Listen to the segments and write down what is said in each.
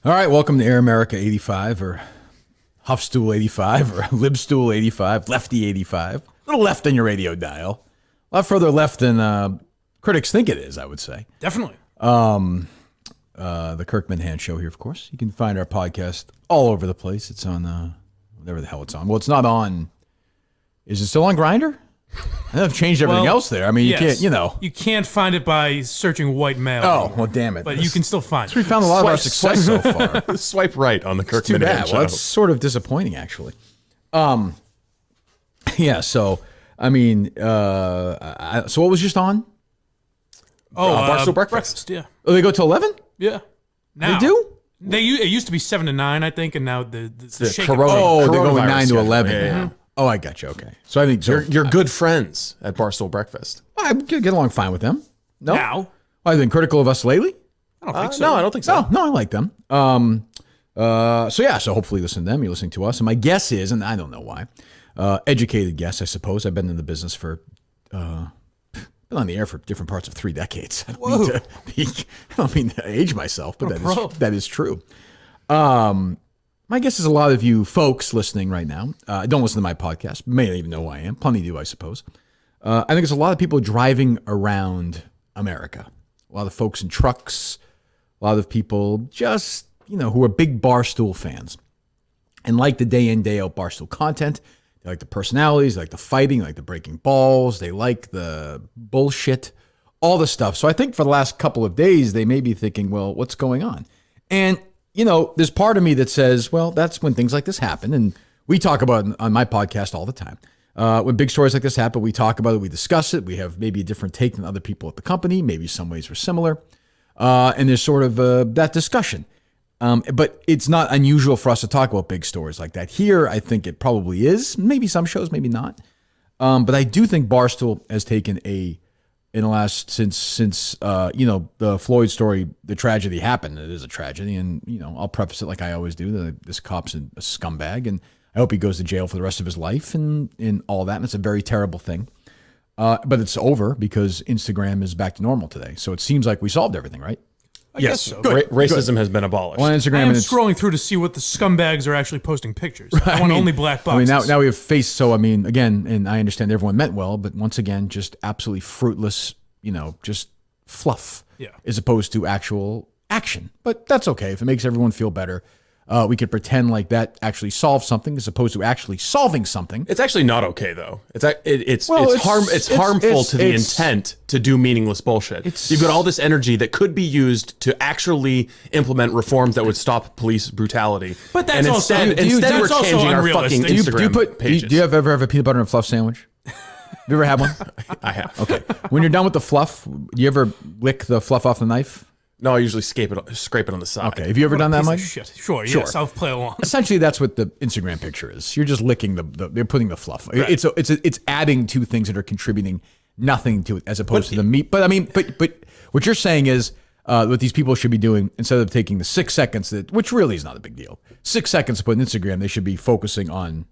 All right, welcome to Air America 85 or Huffstool 85 or Libstool 85, Lefty 85. A little left on your radio dial. A lot further left than critics think it is, I would say. Definitely. The Kirk Minihane Show here, of course. You can find our podcast all over the place. It's on whatever the hell it's on. Well, it's not on. Is it still on Grindr? I've changed everything else there. I mean, yes. You can't, you know. You can't find it by searching white male. Oh, well, damn it. But you can still find it. We found a lot of our success so far. Swipe right on the Kirk Too Minihane bad. Show. Well, that's sort of disappointing, actually. Yeah, so, I mean, so what was just on? Barstool Breakfast. Yeah. Oh, they go to 11? Yeah. Now, They do? It used to be 7 to 9, I think, and now the shaking corona- Oh, they're going Coronavirus 9 to schedule. 11 Yeah, now. Oh, I got you. Okay. So I think so. You're good friends at Barstool Breakfast. I get along fine with them. No? Now? I've been critical of us lately? I don't think so. No, I don't think so. No, I like them. So hopefully listen to them. You're listening to us. And my guess is, and I don't know why, educated guess, I suppose. I've been in the business for, been on the air for different parts of 3 decades. I don't mean to age myself, but that is trtrue. My guess is a lot of you folks listening right now, don't listen to my podcast, may not even know who I am. Plenty do, I suppose. I think it's a lot of people driving around America. A lot of folks in trucks, a lot of people just, who are big Barstool fans and like the day in, day out Barstool content. They like the personalities, they like the fighting, they like the breaking balls, they like the bullshit, all the stuff. So I think for the last couple of days, they may be thinking, well, what's going on? And, there's part of me that says, well, that's when things like this happen. And we talk about it on my podcast all the time. When big stories like this happen, we talk about it, we discuss it. We have maybe a different take than other people at the company. Maybe some ways we're similar. And there's sort of that discussion. But it's not unusual for us to talk about big stories like that. Here, I think it probably is. Maybe some shows, maybe not. But I do think Barstool has taken in the last, since the Floyd story, the tragedy happened. It is a tragedy. And, I'll preface it like I always do. This cop's a scumbag. And I hope he goes to jail for the rest of his life and all that. And it's a very terrible thing. But it's over because Instagram is back to normal today. So it seems like we solved everything, right? I guess so. Racism has been abolished. On Instagram, I am and scrolling through to see what the scumbags are actually posting pictures. I want only black boxes. now we have faced, so again, and I understand everyone meant well, but once again, just absolutely fruitless, just fluff as opposed to actual action. But that's okay. If it makes everyone feel better, we could pretend like that actually solves something as opposed to actually solving something. It's actually not okay though. It's harmful to the intent to do meaningless bullshit. You've got all this energy that could be used to actually implement reforms that would stop police brutality. But that's instead we're changing our fucking Instagram pages. Do you ever have a peanut butter and fluff sandwich? Have you ever had one? I have. Okay. When you're done with the fluff, do you ever lick the fluff off the knife? No, I usually scrape it on the side. Okay. Have you ever done that, Mike? Sure. Yes, I'll play along. Essentially, that's what the Instagram picture is. You're just licking they're putting the fluff. Right. It's adding to things that are contributing nothing to it as opposed to the meat. But I mean, but what you're saying is what these people should be doing instead of taking the 6 seconds which really is not a big deal. 6 seconds to put on Instagram, they should be focusing on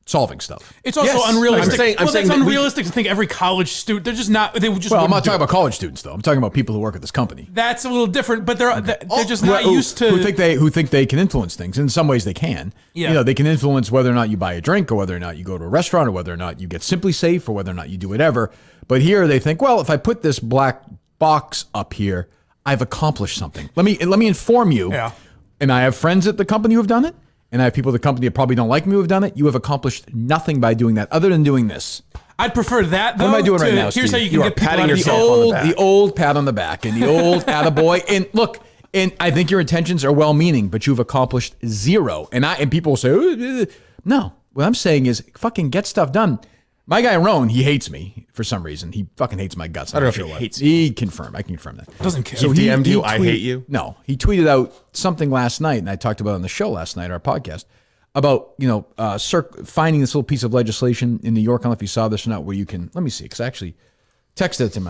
solving stuff. It's also unrealistic. I'm saying it's unrealistic to think every college student. They're just not. They would just. Well, I'm not talking about college students though. I'm talking about people who work at this company. That's a little different, but they're just not used to. Who think they can influence things. In some ways, they can. Yeah. They can influence whether or not you buy a drink, or whether or not you go to a restaurant, or whether or not you get Simply Safe, or whether or not you do whatever. But here they think, well, if I put this black box up here, I've accomplished something. Let me inform you. Yeah. And I have friends at the company who have done it. And I have people at the company that probably don't like me who have done it. You have accomplished nothing by doing that other than doing this. I'd prefer that, though. What am I doing right now, Here's Steve? how you can get people patting out of yourself the on the back. The old pat on the back and the old attaboy. And look, and I think your intentions are well-meaning, but you've accomplished zero. And people will say, no. What I'm saying is fucking get stuff done. My guy, Roan, he hates me for some reason. He fucking hates my guts. I don't know if he hates you. He confirmed. I can confirm that. Doesn't care. So he DM'd you, I hate you? No. He tweeted out something last night, and I talked about it on the show last night, our podcast, about, finding this little piece of legislation in New York. I don't know if you saw this or not, where you can, let me see, because I actually texted it to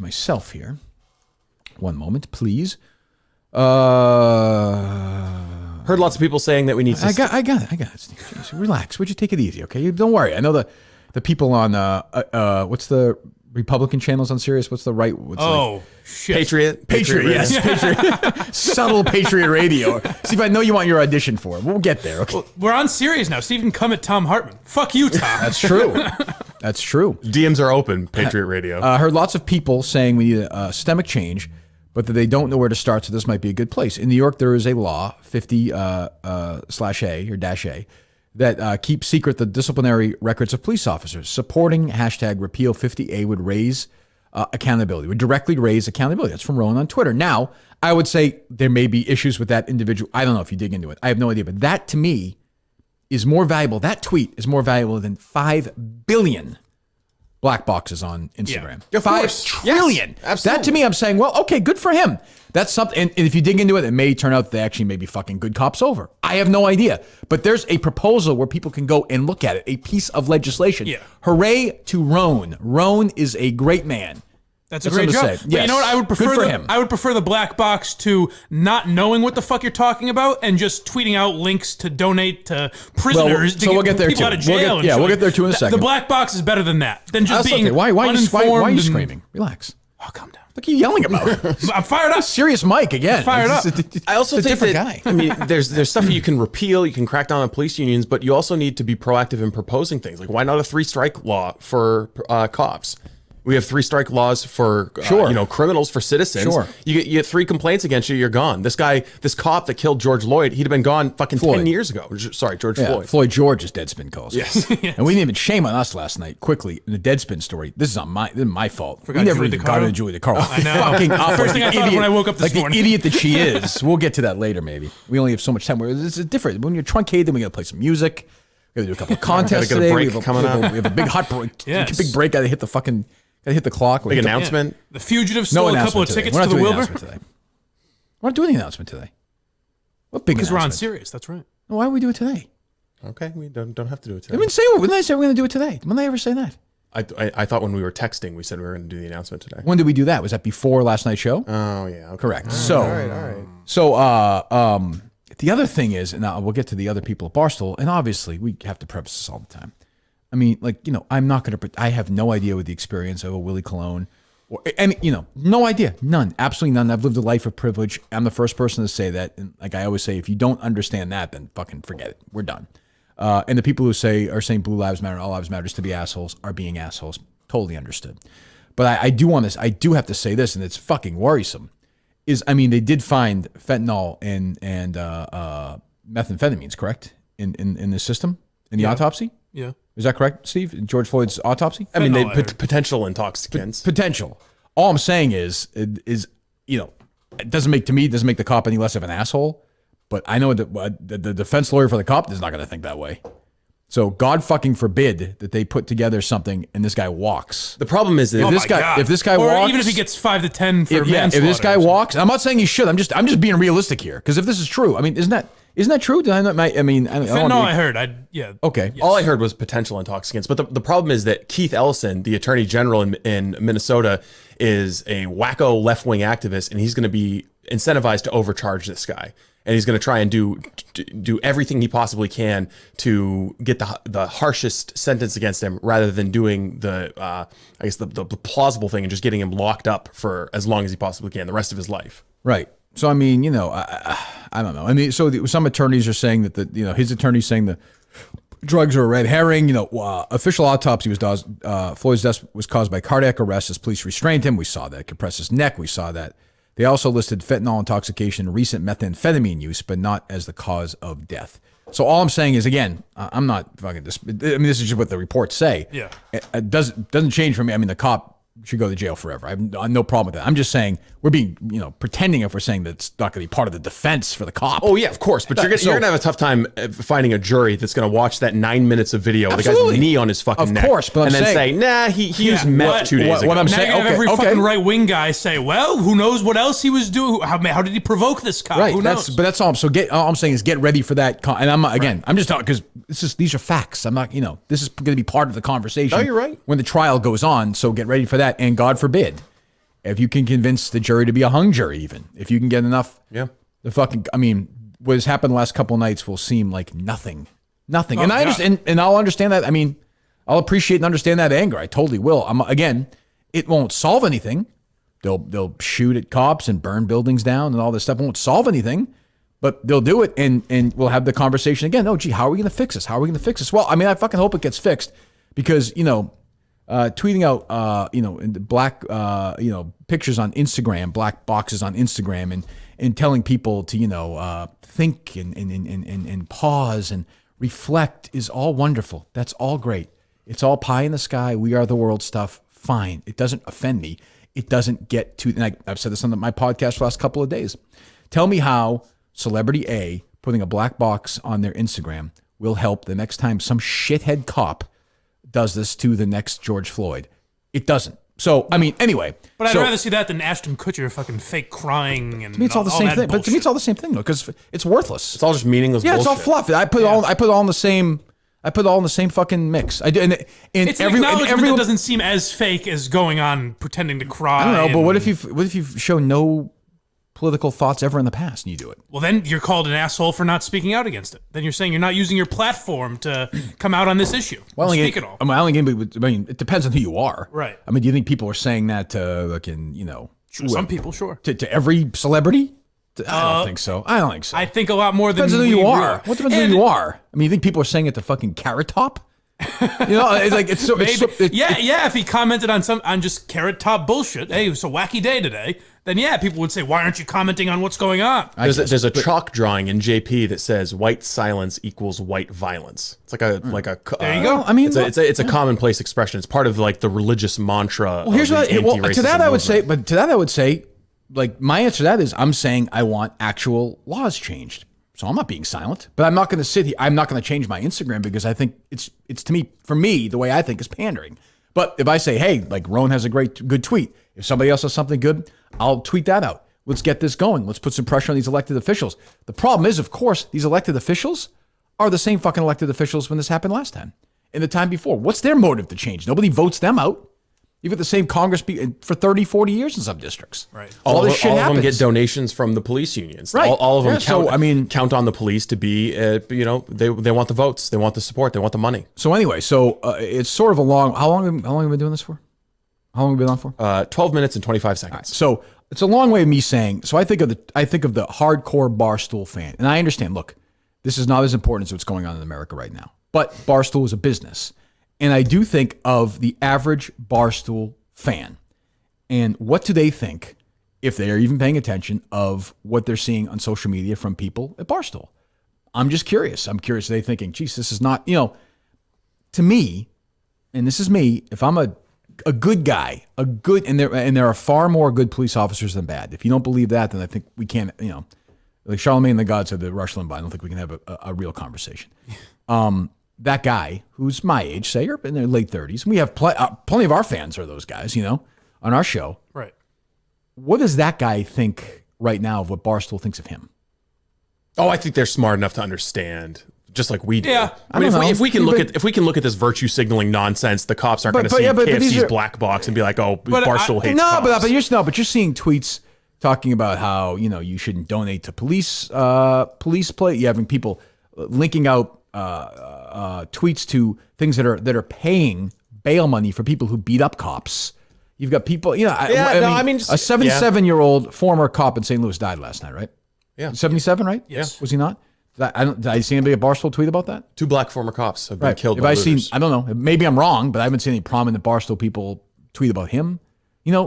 myself here. One moment, please. Heard lots of people saying that we need to... I got it. Steve. Relax. Would you take it easy, okay? Don't worry. I know the people on, what's the Republican channels on Sirius? What's the right? Shit. Patriot, yes, Patriot. Subtle Patriot Radio. See if I know you want your audition for it. We'll get there. Okay. Well, we're on Sirius now. Steve can come at Tom Hartman. Fuck you, Tom. That's true. That's true. DMs are open. Patriot Radio. I heard lots of people saying we need a systemic change, but that they don't know where to start. So this might be a good place. In New York, there is a law 50/A or -A that keeps secret the disciplinary records of police officers. Supporting #repeal 50A would raise accountability, would directly raise accountability. That's from Rowan on Twitter. Now, I would say there may be issues with that individual. I don't know if you dig into it. I have no idea. But that, to me, is more valuable. That tweet is more valuable than 5 billion black boxes on Instagram. Yeah. 5 trillion. Yes, absolutely. That, to me, I'm saying, well, okay, good for him. That's something. And if you dig into it, it may turn out that they actually may be fucking good cops over. I have no idea. But there's a proposal where people can go and look at it, a piece of legislation. Yeah. Hooray to Roan. Roan is a great man. That's a great job. Yes. But you know what? I would prefer Good for him. I would prefer the black box to not knowing what the fuck you're talking about and just tweeting out links to donate to prisoners. So we'll get there people too. out of jail. We'll get there too in a second. The black box is better than that. Than just being Why are you uninformed screaming? Relax. Oh, calm down. What are you yelling about? I'm fired up. Serious Mike again. Fired up. I also think different that, guy. I mean, there's stuff you can repeal, you can crack down on police unions, but you also need to be proactive in proposing things. Like, why not a 3-strike law for cops? We have 3-strike laws for criminals, for citizens. Sure. You get 3 complaints against you, you're gone. This cop that killed George Floyd, he'd have been gone fucking 10 years ago. Sorry, George Floyd. Floyd George is Deadspin calls. Yes. And we didn't even shame on us last night. Quickly, in the Deadspin story, this is my fault. We never even got into Julie DeCaro. I know. Fucking up. First thing I thought when I woke up this morning. The idiot that she is. We'll get to that later, maybe. We only have so much time. This is different. When you're truncated, then we got to play some music. We got to do a couple of contests Gotta get a today. break We coming up. We have a big hot break. Yes. Big break. Got to hit the fucking. Got to hit the clock. Big announcement. Yeah. The fugitive stole a couple of tickets to the Wilbur. We're not doing the announcement today. What big announcement? Because we're on Sirius. That's right. Why would we do it today? Okay, we don't have to do it today. I didn't say when did I say we're going to do it today? When did I ever say that? I thought when we were texting, we said we were going to do the announcement today. When did we do that? Was that before last night's show? Oh yeah, okay. Correct. All right. So the other thing is, and we'll get to the other people at Barstool, and obviously we have to preface this all the time. I mean, I'm not going to. I have no idea what the experience of a Willie Colon, no idea, none, absolutely none. I've lived a life of privilege. I'm the first person to say that, and like I always say, if you don't understand that, then fucking forget it. We're done. And the people who are saying Blue Lives Matter, all lives matter, just to be assholes, are being assholes. Totally understood. But I do have to say this, and it's fucking worrisome. They did find fentanyl and methamphetamines, correct, in the system, in the autopsy. Yeah. Is that correct, Steve? George Floyd's autopsy? I mean, they potential intoxicants. Potential. All I'm saying is it doesn't make the cop any less of an asshole. But I know that the defense lawyer for the cop is not going to think that way. So God fucking forbid that they put together something and this guy walks. The problem is that if this guy or walks, even if he gets 5 to 10 for manslaughter. if this guy walks, I'm not saying he should. I'm just being realistic here, because if this is true, I mean, isn't that true? Did I not? I heard. Okay. All I heard was potential intoxicants. But the problem is that Keith Ellison, the attorney general in Minnesota, is a wacko left-wing activist, and he's going to be incentivized to overcharge this guy. And he's going to try and do everything he possibly can to get the harshest sentence against him, rather than doing the plausible thing and just getting him locked up for as long as he possibly can, the rest of his life. Right. So, I mean, I don't know. I mean, so some attorneys are saying that his attorney's saying the drugs are a red herring. Official autopsy Floyd's death was caused by cardiac arrest as police restrained him. We saw that. Compressed his neck. We saw that. They also listed fentanyl intoxication and recent methamphetamine use, but not as the cause of death. So all I'm saying is, again, I'm not fucking this. I mean, this is just what the reports say. Yeah. It doesn't change for me. I mean, the cop should go to jail forever. I have no problem with that. I'm just saying we're being, pretending if we're saying that it's not going to be part of the defense for the cop. Oh yeah, of course. But you're going to have a tough time finding a jury that's going to watch that 9 minutes of video with the guy's knee on his fucking neck. Of course, but then say, nah, he used meth 2 days ago. What I'm saying, now you have every fucking right-wing guy say, well, who knows what else he was doing? How did he provoke this cop? Right. Who knows? But that's all. So all I'm saying is get ready for that. And I'm just talking because these are facts. I'm not, this is going to be part of the conversation. No, you're right. When the trial goes on. So get ready for that. And God forbid, if you can convince the jury to be a hung jury, even if you can get enough, what has happened the last couple of nights will seem like nothing. And I understand, and I'll understand that. I mean, I'll appreciate and understand that anger. I totally will. It won't solve anything. They'll shoot at cops and burn buildings down and all this stuff. It won't solve anything, but they'll do it, and we'll have the conversation again. Oh, gee, how are we going to fix this? How are we going to fix this? Well, I mean, I fucking hope it gets fixed because, tweeting out, in the black, pictures on Instagram, black boxes on Instagram, and telling people to, think and pause and reflect is all wonderful. That's all great. It's all pie in the sky. We are the world stuff. Fine. It doesn't offend me. It doesn't get to, and I've said this on my podcast for the last couple of days. Tell me how Celebrity A putting a black box on their Instagram will help the next time some shithead cop does this to the next George Floyd. It doesn't. So, I mean, anyway. But I'd rather see that than Ashton Kutcher fucking fake crying and to me, it's all the same thing. Bullshit. But to me, it's all the same thing, though, because it's worthless. It's all just meaningless bullshit. Yeah, it's all fluff. I put it all in the same... I put it all in the same fucking mix. I do, and it's an acknowledgement that doesn't seem as fake as going on pretending to cry. I don't know, but what if you've shown no political thoughts ever in the past and you do it? Well, then you're called an asshole for not speaking out against it. Then you're saying you're not using your platform to come out on this issue. Well, speak at all. I mean, it depends on who you are. Right. I mean, do you think people are saying that to some people, sure. To every celebrity? I don't think so. I think a lot more than depends on who you are. What depends on who you are? I mean, you think people are saying it to fucking Carrot Top? It's like it's so. If he commented on just Carrot Top bullshit, hey, it was a wacky day today. Then people would say, why aren't you commenting on what's going on? There's a chalk drawing in JP that says white silence equals white violence. It's like a there you go. I mean, it's a commonplace expression. It's part of like the religious mantra. Well, here's what. To that I would say. Like, my answer to that is I'm saying I want actual laws changed. So I'm not being silent, but I'm not going to sit here. I'm not going to change my Instagram because I think it's to me, for me, the way I think is pandering. But if I say, hey, like Roan has a good tweet. If somebody else has something good, I'll tweet that out. Let's get this going. Let's put some pressure on these elected officials. The problem is, of course, these elected officials are the same fucking elected officials when this happened last time and the time before. What's their motive to change? Nobody votes them out. You've got the same Congress for 30, 40 years in some districts. Right. All of them get donations from the police unions. Right. All of them count on the police to be, they want the votes. They want the support. They want the money. So anyway, it's sort of a long, how long have we been doing this for? How long have we been on for? 12 minutes and 25 seconds. Right. So it's a long way of me saying, so I think of the hardcore Barstool fan. And I understand, look, this is not as important as what's going on in America right now. But Barstool is a business. And I do think of the average Barstool fan and what do they think, if they are even paying attention, of what they're seeing on social media from people at Barstool. I'm just curious. I'm curious, are they thinking, geez, this is not, to me, and this is me, if I'm a good guy, and there are far more good police officers than bad. If you don't believe that, then I think we can't, like Charlemagne the God said to Rush Limbaugh, I don't think we can have a real conversation. That guy who's my age, say, or in their late 30s, and we have plenty of our fans are those guys, on our show. Right. What does that guy think right now of what Barstool thinks of him? Oh, I think they're smart enough to understand, just like we do. Yeah. I mean, if we can look at this virtue signaling nonsense, the cops aren't going to see KFC's black box and be like, oh, Barstool hates cops. But you're seeing tweets talking about how you shouldn't donate to police play. You're having people linking out tweets to things that are paying bail money for people who beat up cops. You've got people, a 77-year-old former cop in St. Louis died last night, right? Yeah. 77, right? Yes. Was he not? Did I see anybody at Barstool tweet about that? 2 black former cops have been killed by looters. I don't know. Maybe I'm wrong, but I haven't seen any prominent Barstool people tweet about him.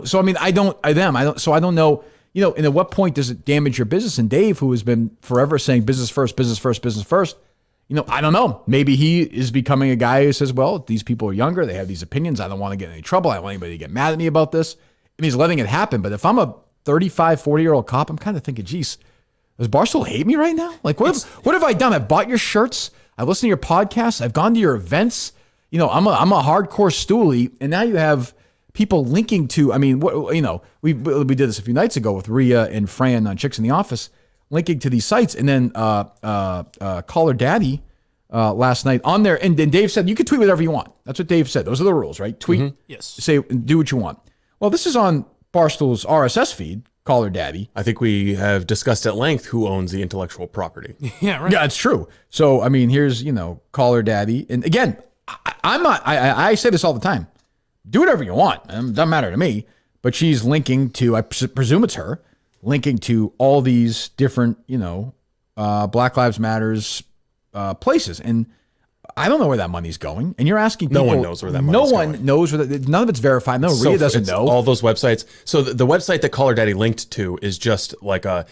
So I mean, I don't know, and at what point does it damage your business? And Dave, who has been forever saying business first, business first, business first, I don't know. Maybe he is becoming a guy who says, well, these people are younger. They have these opinions. I don't want to get in any trouble. I don't want anybody to get mad at me about this. And he's letting it happen. But if I'm a 35, 40-year-old cop, I'm kind of thinking, geez, does Barstool hate me right now? Like, what have I done? I've bought your shirts. I've listened to your podcasts. I've gone to your events. I'm a hardcore stoolie. And now you have people linking to, we did this a few nights ago with Rhea and Fran on Chicks in the Office, linking to these sites, and then Caller Daddy last night on there, and then Dave said you can tweet whatever you want. That's what Dave said. Those are the rules, right? Tweet, yes. Say, do what you want. Well, this is on Barstool's RSS feed. Caller Daddy. I think we have discussed at length who owns the intellectual property. Yeah, right. Yeah, it's true. So I mean, here's Caller Daddy, and again, I'm not. I say this all the time. do whatever you want. It doesn't matter to me. But she's linking to, I presume it's her, linking to all these different, Black Lives Matters places. And I don't know where that money's going. And you're asking people. No one knows where that money's going. No one knows where none of it's verified. No, Rhea doesn't know. All those websites. So the website that Caller Daddy linked to is just like a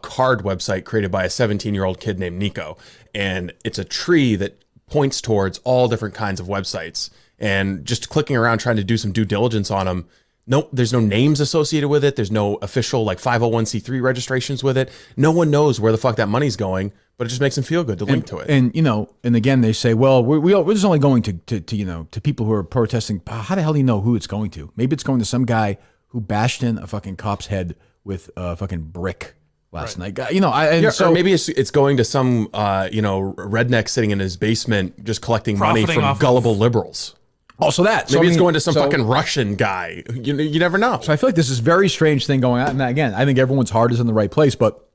card website created by a 17-year-old kid named Nico. And it's a tree that points towards all different kinds of websites. And just clicking around trying to do some due diligence on them. No, there's no names associated with it. There's no official 501c3 registrations with it. No one knows where the fuck that money's going, but it just makes them feel good to link to it. And and again, they say, well, we're just only going to people who are protesting. How the hell do you know who it's going to? Maybe it's going to some guy who bashed in a fucking cop's head with a fucking brick last night. Or maybe it's going to some redneck sitting in his basement just collecting money from gullible liberals. Also that. Maybe it's going to some fucking Russian guy. You never know. So I feel like this is a very strange thing going on. And again, I think everyone's heart is in the right place, but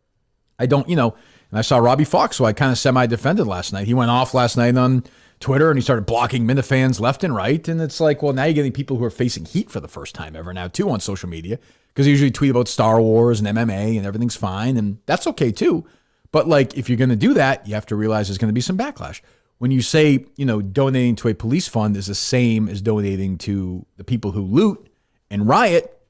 I don't, and I saw Robbie Fox, who I kind of semi-defended last night. He went off last night on Twitter and he started blocking Minifans left and right. And it's like, well, now you're getting people who are facing heat for the first time ever now, too, on social media, because they usually tweet about Star Wars and MMA and everything's fine. And that's okay, too. But if you're going to do that, you have to realize there's going to be some backlash. When you say, donating to a police fund is the same as donating to the people who loot and riot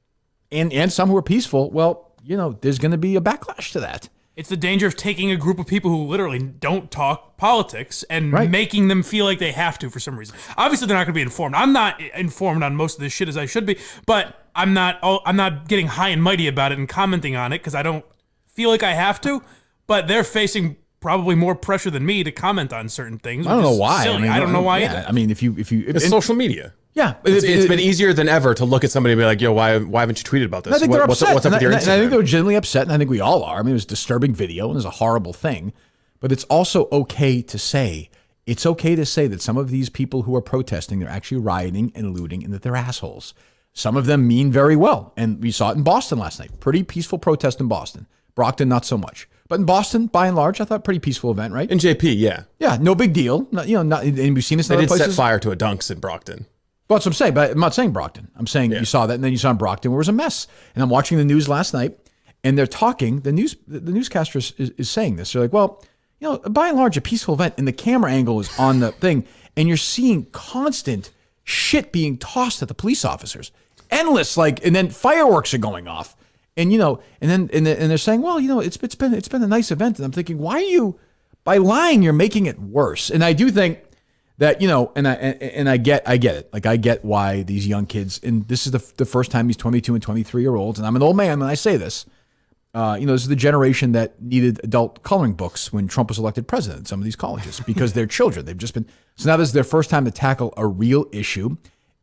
and some who are peaceful, well, there's going to be a backlash to that. It's the danger of taking a group of people who literally don't talk politics and making them feel like they have to for some reason. Obviously, they're not going to be informed. I'm not informed on most of this shit as I should be, but I'm not getting high and mighty about it and commenting on it because I don't feel like I have to, but they're facing probably more pressure than me to comment on certain things. I don't know why. I don't know why either. I mean, if you it's social media. Yeah, it's been easier than ever to look at somebody and be like, "Yo, why haven't you tweeted about this? I think they're upset. What's up with your Instagram?" And I think they're genuinely upset, and I think we all are. I mean, it was a disturbing video, and it was a horrible thing. But it's also okay to say that some of these people who are protesting, they're actually rioting and looting, and that they're assholes. Some of them mean very well, and we saw it in Boston last night. Pretty peaceful protest in Boston. Brockton, not so much. But in Boston, by and large, I thought pretty peaceful event, right? In JP, yeah. Yeah, no big deal. And we've seen this in other places. They did set fire to a Dunks in Brockton. Well, that's what I'm saying, but I'm not saying Brockton. I'm saying you saw that, and then you saw in Brockton where it was a mess. And I'm watching the news last night, and they're talking, the newscaster is saying this. They're like, well, by and large, a peaceful event, and the camera angle is on the thing, and you're seeing constant shit being tossed at the police officers. Endless, and then fireworks are going off. And and they're saying, well, it's been a nice event, and I'm thinking, why are you, by lying, you're making it worse. And I do think that and I get it. I get why these young kids, and this is the first time these 22 and 23-year-olds, and I'm an old man when I say this. This is the generation that needed adult coloring books when Trump was elected president in some of these colleges because they're children. They've just been so now this is their first time to tackle a real issue.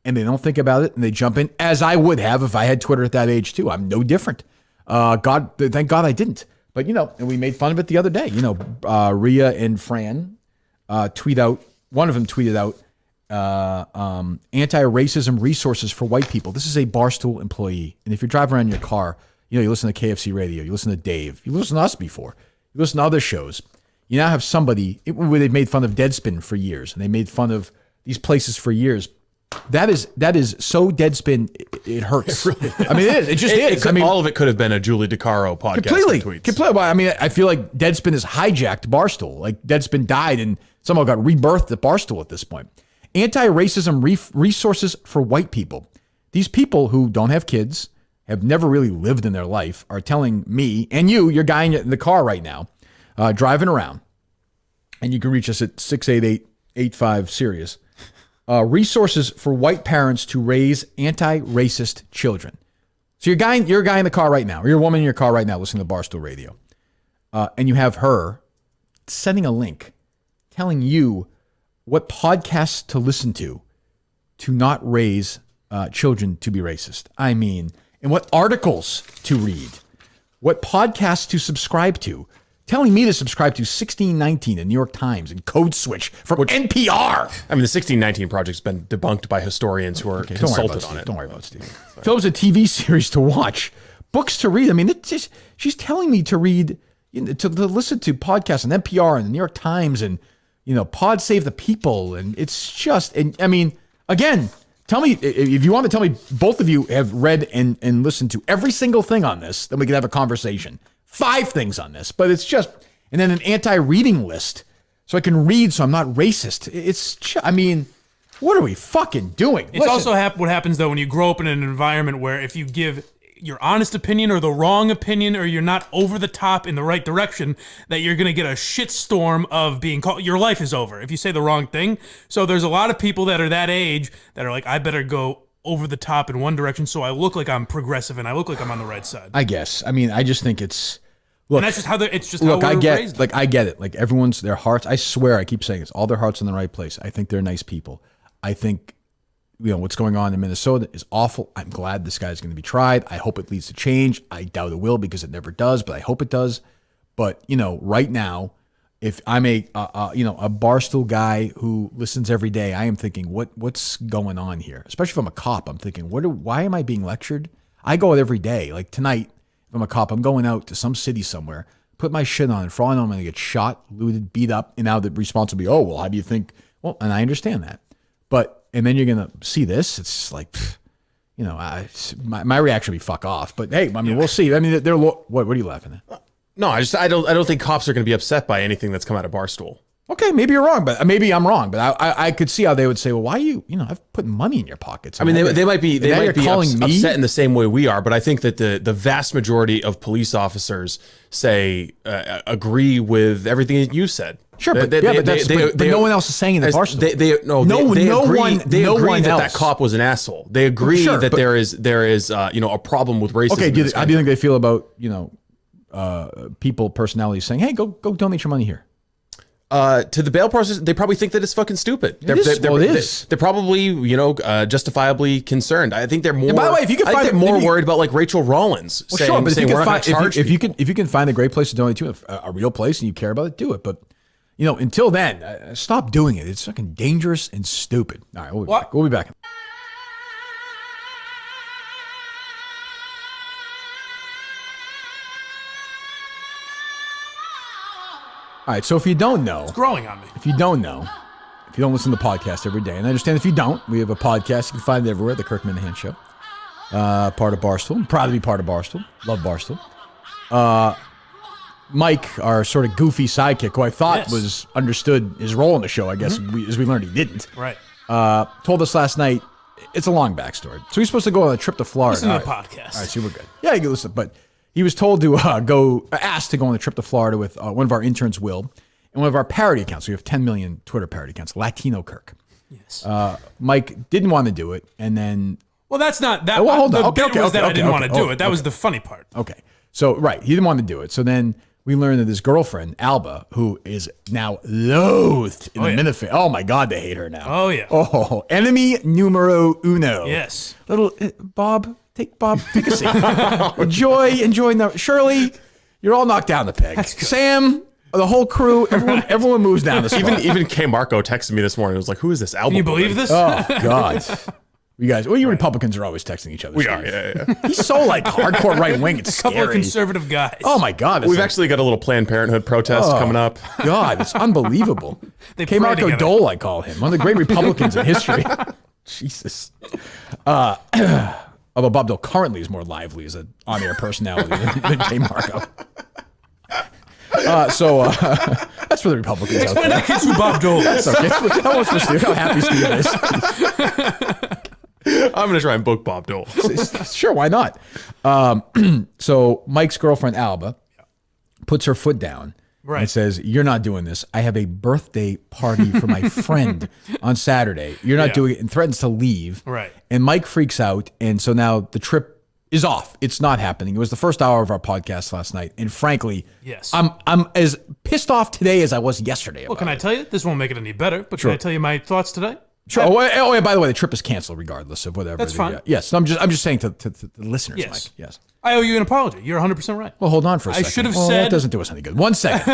And they don't think about it, and they jump in, as I would have if I had Twitter at that age, too. I'm no different. Thank God I didn't. But, and we made fun of it the other day. Rhea and Fran tweet out, one of them tweeted out, anti-racism resources for white people. This is a Barstool employee. And if you're driving around in your car, you listen to KFC Radio, you listen to Dave, you listen to us before, you listen to other shows. You now have somebody where they've made fun of Deadspin for years, and they made fun of these places for years. That is so Deadspin. It hurts. It really I mean, it is. It just is. All of it could have been a Julie DeCaro podcast. Completely. I mean, I feel like Deadspin has hijacked Barstool. Like Deadspin died and somehow got rebirthed at Barstool at this point. Anti-racism resources for white people. These people who don't have kids, have never really lived in their life, are telling me and your guy in the car right now, driving around, and you can reach us at 688-85-SIRIUS. Resources for white parents to raise anti-racist children. So you're a guy in the car right now, or you're a woman in your car right now listening to Barstool Radio, and you have her sending a link telling you what podcasts to listen to not raise children to be racist. I mean, and what articles to read, what podcasts to subscribe to. Telling me to subscribe to 1619, the New York Times, and Code Switch from NPR. I mean, the 1619 Project's been debunked by historians who are consulted on it. Don't worry about Steve. Films and TV series to watch, books to read. I mean, she's telling me to read, to listen to podcasts on NPR and the New York Times and, Pod Save the People. And it's just, and I mean, again, Tell me, if you want to tell me both of you have read and listened to every single thing on this, then we can have a conversation. 5 things on this, but it's just, and then an anti-reading list so I can read so I'm not racist. What are we fucking doing? It's also what happens, though, when you grow up in an environment where if you give your honest opinion or the wrong opinion, or you're not over the top in the right direction, that you're going to get a shitstorm of being called, your life is over if you say the wrong thing. So there's a lot of people that are that age that are like, I better go over the top in one direction so I look like I'm progressive and I look like I'm on the right side. I guess. I just think it's... Look, and that's just how it's just look, how we're raised. I get it. Like, everyone's, their hearts, I swear, I keep saying this, all their hearts in the right place. I think they're nice people. I think... what's going on in Minnesota is awful. I'm glad this guy's going to be tried. I hope it leads to change. I doubt it will because it never does, but I hope it does. But, right now, if I'm a Barstool guy who listens every day, I am thinking, what's going on here? Especially if I'm a cop, I'm thinking, why am I being lectured? I go out every day. Like tonight, if I'm a cop, I'm going out to some city somewhere, put my shit on, and for all I know, I'm going to get shot, looted, beat up, and now the response will be, oh, well, how do you think? Well, and I understand that. And then you're going to see this. It's like, my reaction would be fuck off. But hey, we'll see. They're what are you laughing at? No, I don't think cops are going to be upset by anything that's come out of Barstool. Okay, maybe you're wrong, but maybe I'm wrong. But I could see how they would say, well, why are you, I've put money in your pockets. They might be upset in the same way we are, but I think that the vast majority of police officers agree with everything that you said. Sure, but no one else is saying in the Barstool. They agree that cop was an asshole. They agree that there is a problem with racism. Okay, how do you think they feel about personalities saying, hey, go donate your money here? To the bail process, they probably think that it's fucking stupid. They're probably, justifiably concerned. I think they're more. And by the way, if you can find more worried about like Rachel Rollins saying we're not going to charge people. If you can find a great place to donate to, a real place, and you care about it, do it. But until then, stop doing it. It's fucking dangerous and stupid. All right, we'll be back. All right, so if you don't know... It's growing on me. If you don't listen to the podcast every day, and I understand if you don't, we have a podcast. You can find it everywhere, The Kirk Minihane Show. Part of Barstool. I'm proud to be part of Barstool. Love Barstool. Mike, our sort of goofy sidekick, who I thought was understood his role in the show, I guess, as we learned he didn't. Right. Told us last night, it's a long backstory. So he's supposed to go on a trip to Florida. Listen to the podcast. All right, so we're good. Yeah, you can listen, but... He was told to asked to go on a trip to Florida with one of our interns, Will, and one of our parody accounts. We have 10 million Twitter parody accounts, Latino Kirk. Yes. Mike didn't want to do it, and then... Well, that's not... that. Well, hold on. I didn't want to do it. That was the funny part. Okay. So, right. He didn't want to do it. So then we learned that his girlfriend, Alba, who is now loathed in the Minifans. Oh, my God, they hate her now. Oh, yeah. Oh, enemy numero uno. Yes. Little... Bob... Take a seat. Enjoy now. Shirley, you're all knocked down the peg. Sam, the whole crew, everyone moves down the spot. Even K. Marco texted me this morning. It was like, who is this album? Can you believe this? Oh, God. You guys, you Republicans are always texting each other. We are, yeah. He's so like hardcore right wing. It's scary. A couple of conservative guys. Oh my God. We've actually got a little Planned Parenthood protest coming up. God, it's unbelievable. K. Marco Dole, I call him. One of the great Republicans in history. Jesus. Although Bob Dole currently is more lively as an on-air personality than K. Marco. That's for the Republicans. Explain that kids who Bob Dole is. Okay. How happy Steve is. I'm going to try and book Bob Dole. Sure, why not? So Mike's girlfriend, Alba, puts her foot down and says, you're not doing this. I have a birthday party for my friend on Saturday. You're not doing it, and threatens to leave. Right. And Mike freaks out, and so now the trip is off. It's not happening. It was the first hour of our podcast last night, and frankly, I'm as pissed off today as I was yesterday. Well, can I tell you? This won't make it any better, but can I tell you my thoughts today? Sure. Oh, yeah, by the way, the trip is canceled regardless of whatever. That's fine. Yes, I'm just saying to the listeners, Mike. Yes. I owe you an apology. You're 100% right. Well, hold on for a second. I should have said... that doesn't do us any good. 1 second.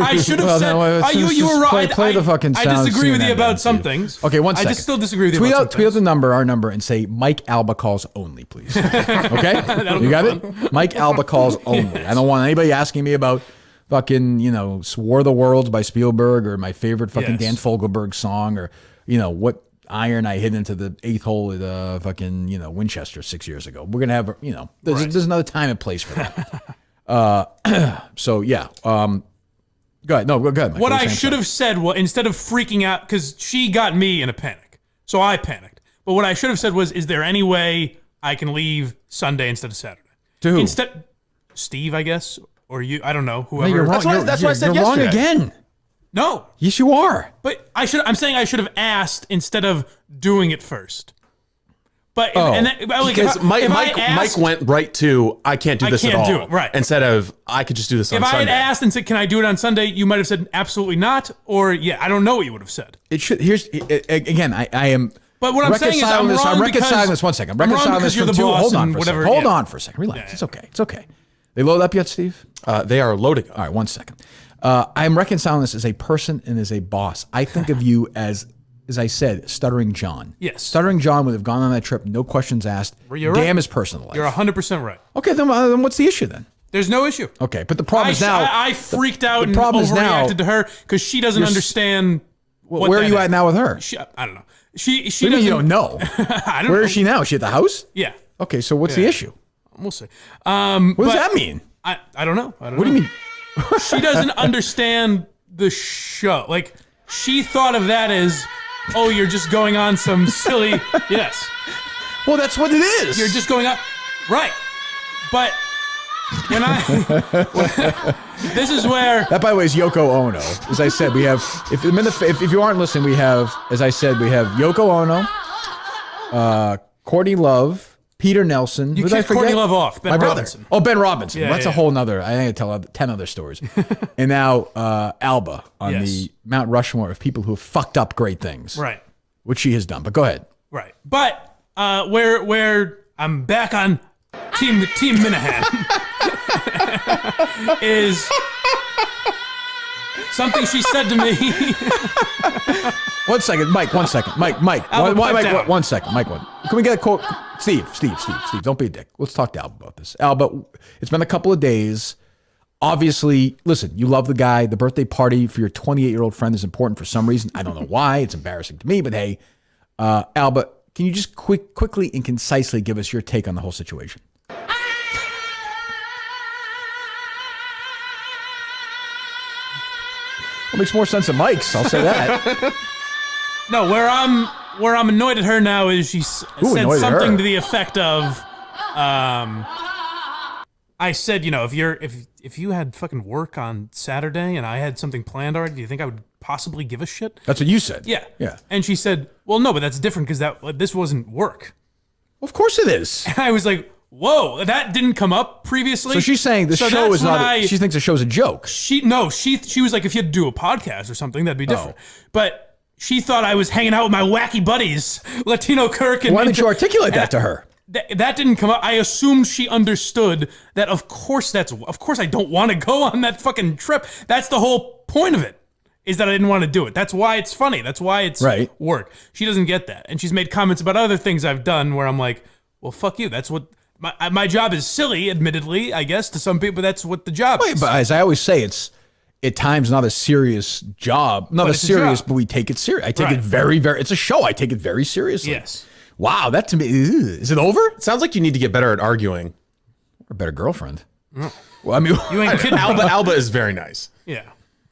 I should have said... you were right. Play the fucking sound. I disagree with you about some things. Okay, 1 second. I just still disagree with you about some things. Tweet out our number, and say, Mike Alba calls only, please. Okay? You got it? Mike Alba calls only. I don't want anybody asking me about fucking, War of the Worlds by Spielberg, or my favorite fucking Dan Fogelberg song, or, what iron I hit into the 8th hole at fucking, Winchester 6 years ago. We're going to have, there's another time and place for that. So, yeah. Go ahead. No, go ahead, Mike. What I should have said was, instead of freaking out, because she got me in a panic. So I panicked. But what I should have said was, is there any way I can leave Sunday instead of Saturday? To who? Steve, I guess. Or you, I don't know, whoever. No, you're wrong. That's what I said yesterday. You're wrong again. No. Yes, you are. But I'm saying I should have asked instead of doing it first. But because Mike went right to, I can't do this at all. I can't do it, right. Instead of, I could just do this on Sunday. If I had asked and said, can I do it on Sunday, you might have said absolutely not, or I don't know what you would have said. It should, again, I am. But what I'm saying is I'm reconciling this. One second. I'm reconciling this from two. Hold on for a second. Hold on for a second. Relax. It's okay. It's okay. They load up yet, Steve? They are loading up. All right, 1 second. I'm reconciling this as a person and as a boss. I think of you as I said, Stuttering John. Yes. Stuttering John would have gone on that trip, no questions asked. Damn his personal life. You're 100% right. Okay, then what's the issue then? There's no issue. Okay, but the problem is now. I freaked out and overreacted to her because she doesn't understand. Where are you at now with her? I don't know. She doesn't. You don't know. I don't know. Where is she now? Is she at the house? Yeah. Okay, so what's the issue? We'll see. What does that mean? I don't know. What do you mean? She doesn't understand the show. Like, she thought of that as, oh, you're just going on some silly. Yes. Well, that's what it is. You're just going on. Right. But when this is where. That, by the way, is Yoko Ono. As I said, we have. If you aren't listening, we have. As I said, we have Yoko Ono, Courtney Love. Peter Nelson. You kicked Courtney Love off. Ben Robinson. Oh, Ben Robinson. Yeah, that's a whole nother. I think I tell 10 other stories. And now Alba on the Mount Rushmore of people who have fucked up great things. Right. Which she has done. But go ahead. Right. But where I'm back on Team Minihane is something she said to me. 1 second, Mike. 1 second, Mike. Mike, 1 second, Mike. Can we get a quote? Steve, don't be a dick. Let's talk to Alba about this. Alba, it's been a couple of days. Obviously, listen, you love the guy. The birthday party for your 28-year-old friend is important for some reason. I don't know why. It's embarrassing to me, but hey, Alba, can you just quickly and concisely give us your take on the whole situation? It makes more sense than Mike's, I'll say that. No, where I'm annoyed at her now is she said something to the effect of, I said, if you had fucking work on Saturday and I had something planned already, do you think I would possibly give a shit? That's what you said. Yeah. Yeah. And she said, well, no, but that's different because this wasn't work. Well, of course it is. And I was like, whoa, that didn't come up previously. So she's saying the show is not. She thinks the show's a joke. She was like, if you had to do a podcast or something, that'd be different. But she thought I was hanging out with my wacky buddies, Latino Kirk. And why didn't you articulate that to her? That didn't come up. I assumed she understood that. Of course I don't want to go on that fucking trip. That's the whole point of it. Is that I didn't want to do it. That's why it's funny. That's why it's work. She doesn't get that, and she's made comments about other things I've done where I'm like, well, fuck you. That's what. My job is silly, admittedly, I guess, to some people, but that's what the job is. But as I always say, it's at times not a serious job. Not as serious, but we take it serious. I take it very, very, it's a show. I take it very seriously. Yes. Wow, that to me, is it over? It sounds like you need to get better at arguing. Or a better girlfriend. Mm. Well, I mean, you ain't kidding. Alba is very nice. Yeah,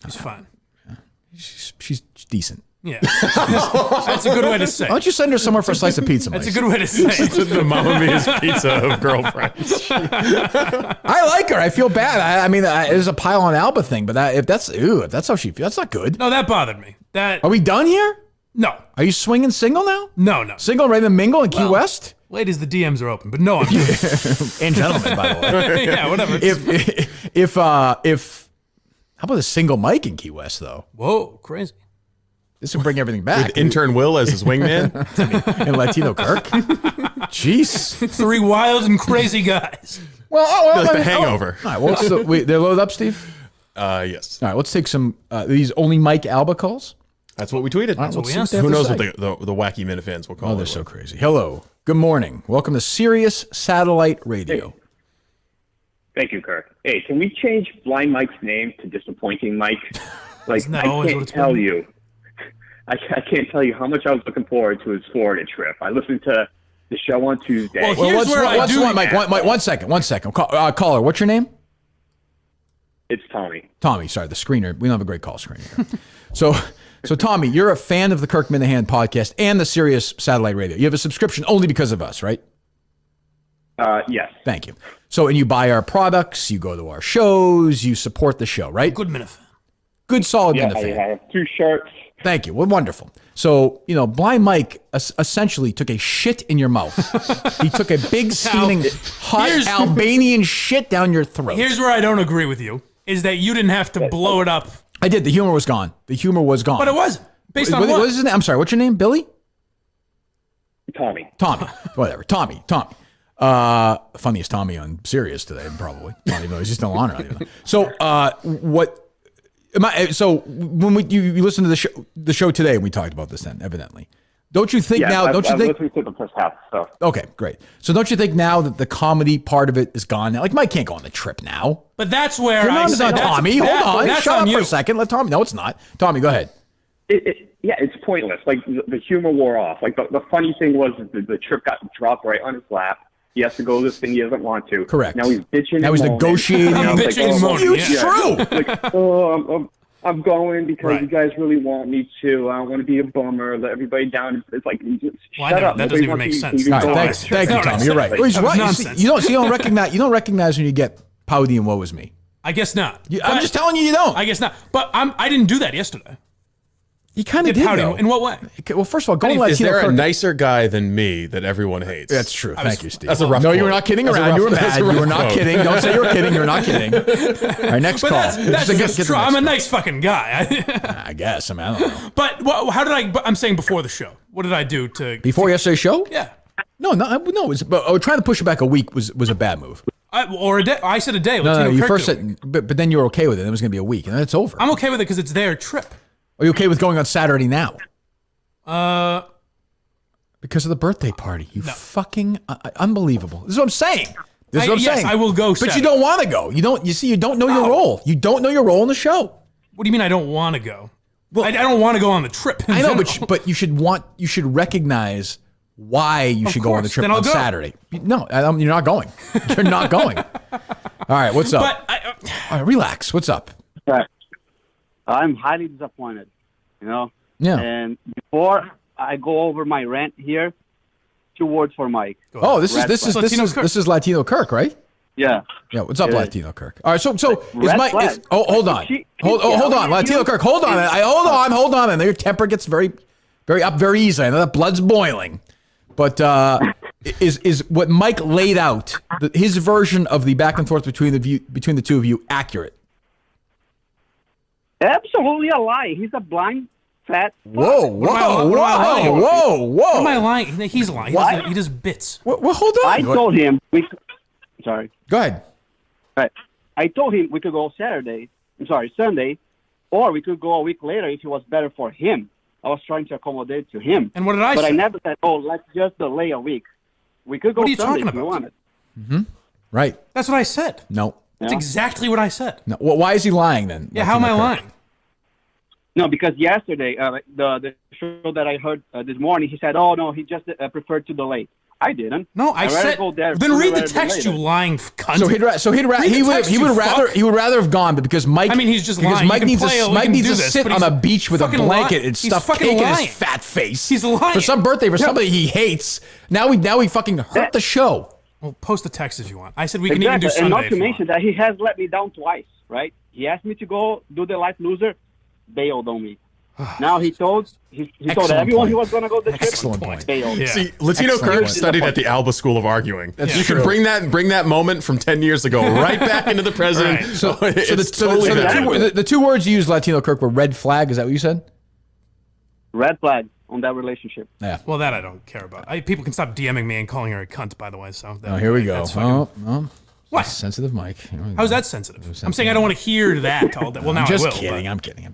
she's fine. Yeah. She's decent. Yeah, that's a good way to say. Why don't you send her somewhere for a slice of pizza? That's a good way to say. The Mamma Mia's pizza of girlfriends. I like her. I feel bad. I mean, there's a pile on Alba thing, but if that's how she feels, that's not good. No, that bothered me. Are we done here? No. Are you swinging single now? No. Single, ready to mingle in Key West? Ladies, the DMs are open, but no, I'm and gentlemen, by the way. Yeah, whatever. If how about a single Mike in Key West though? Whoa, crazy. This will bring everything back. With intern Will as his wingman. And Latino Kirk. Jeez. 3 wild and crazy guys. Well, like the Hangover. All right, well, they're loaded up, Steve? Yes. All right, let's take some, these only Mike Alba calls. That's what we tweeted. Right, who knows what the wacky Minifans will call it. Oh, they're so crazy. Hello. Good morning. Welcome to Sirius Satellite Radio. Hey. Thank you, Kirk. Hey, can we change Blind Mike's name to Disappointing Mike? Like, I can't tell you. I can't tell you how much I was looking forward to his Florida trip. I listened to the show on Tuesday. Well, here's where I do. Mike, one second. Caller, what's your name? It's Tommy. Tommy, sorry, the screener. We don't have a great call screener here. So Tommy, you're a fan of the Kirk Minihane podcast and the Sirius satellite radio. You have a subscription only because of us, right? Yes. Thank you. So, and you buy our products, you go to our shows, you support the show, right? Good Minifan. Good, solid Yeah, Minifan. I have 2 shirts. Thank you. Well, wonderful. So, Blind Mike essentially took a shit in your mouth. He took a big, steaming, hot Albanian shit down your throat. Here's where I don't agree with you, is that you didn't have to blow it up. I did. The humor was gone. But it wasn't. Based on what is his name? I'm sorry. What's your name? Billy? Tommy. Whatever. Tommy. Funniest Tommy on Sirius today, probably. Not even though he's just still on it. So, when you listened to the show today, and we talked about this then, evidently. Don't you think now? I've listened to the first half stuff. Okay, great. So don't you think now that the comedy part of it is gone now? Like Mike can't go on the trip now. But that's where Tommy, hold on. Shut up for a second. Let Tommy. No, it's not. Tommy, go ahead. It's pointless. Like the humor wore off. Like the funny thing was the trip got dropped right on his lap. He has to go to this thing he doesn't want to. Correct. Now he's bitching. Now he's negotiating. I'm bitching and moaning. It's true. Like, I'm going because you guys really want me to. I don't want to be a bummer, let everybody down. It's like, shut up. That doesn't even make sense. Thank you, Tommy. You're right. Well, he's right. You don't recognize when you get pouty and woe is me. I guess not. I'm just telling you don't. I guess not. But I didn't do that yesterday. He kind of did, though. In what way? Well, first of all, going Latino Is there Kirk, a nicer guy than me that everyone hates? That's true. Thank you, Steve. That's a rough No, quote. you were not kidding around. You were mad. You were not kidding. Don't say you were kidding. You're not kidding. All right, next call. That's just true. I'm a nice fucking guy. I guess. I don't know. But how did I? I'm saying before the show. What did I do to? Before yesterday's show? Yeah. No. Trying to push it back a week was a bad move. Or a day. I said a day. No. You first said, but then you were okay with it. It was going to be a week, and then it's over. I'm okay with it because it's their trip. Are you okay with going on Saturday now? Because of the birthday party. Fucking unbelievable. This is what I'm saying. Yes, I will go Saturday. But you don't want to go. You don't know your role. You don't know your role in the show. What do you mean I don't want to go? Well, I don't want to go on the trip. I know, but you should recognize why you should go on the trip on Saturday. No, you're not going. You're not going. All right, what's up? All right, relax. What's up? I'm highly disappointed, Yeah. And before I go over my rant here, 2 words for Mike. Oh, this is Latino Kirk, right? Yeah. Yeah. What's up, Latino Kirk? All right. So is Mike? Hold on. Hold on, Latino Kirk. Hold on. Hold on. And your temper gets very, very up very easily. I know that blood's boiling, but is what Mike laid out his version of the back and forth between the two of you accurate? Absolutely a lie. He's a blind, fat. Whoa! What am I lying? He's lying. He does bits. Well, hold on. I told him Sorry. Go ahead. Right. I told him we could go Sunday, or we could go a week later if it was better for him. I was trying to accommodate to him. And what did I say? But I never said, let's just delay a week. We could go what are you Sunday talking if you about? wanted. Mm-hmm. Right. That's what I said. No. That's exactly what I said. No. Well, why is he lying then? Yeah, how am I lying? No, because yesterday, the show that I heard this morning, he said, "Oh no, he just preferred to delay." I didn't. No, I said. Then read the text, you lying cunt. He would rather have gone, but because Mike. I mean, he's just lying. Mike needs to sit on a beach with a blanket and stuff cake in his fat face. He's lying for some birthday for somebody he hates. Now he fucking hurt the show. Well, post the text if you want. I said we can even do Sunday. And not to mention that he has let me down twice. Right? He asked me to go do the life loser. Bailed on me. Now he told everyone he was going to go to the trip. Excellent point. Yeah. See, Latino Kirk studied at the Alba School of Arguing. You could bring that moment from 10 years ago right back into the present. Right. So the 2 words you used, Latino Kirk, were red flag. Is that what you said? Red flag on that relationship. Yeah. Well, that I don't care about. People can stop DMing me and calling her a cunt, by the way. So here we go. What? Sensitive Mike. How's that sensitive? I'm saying I don't want to hear that all day. Well, now I will. I'm kidding.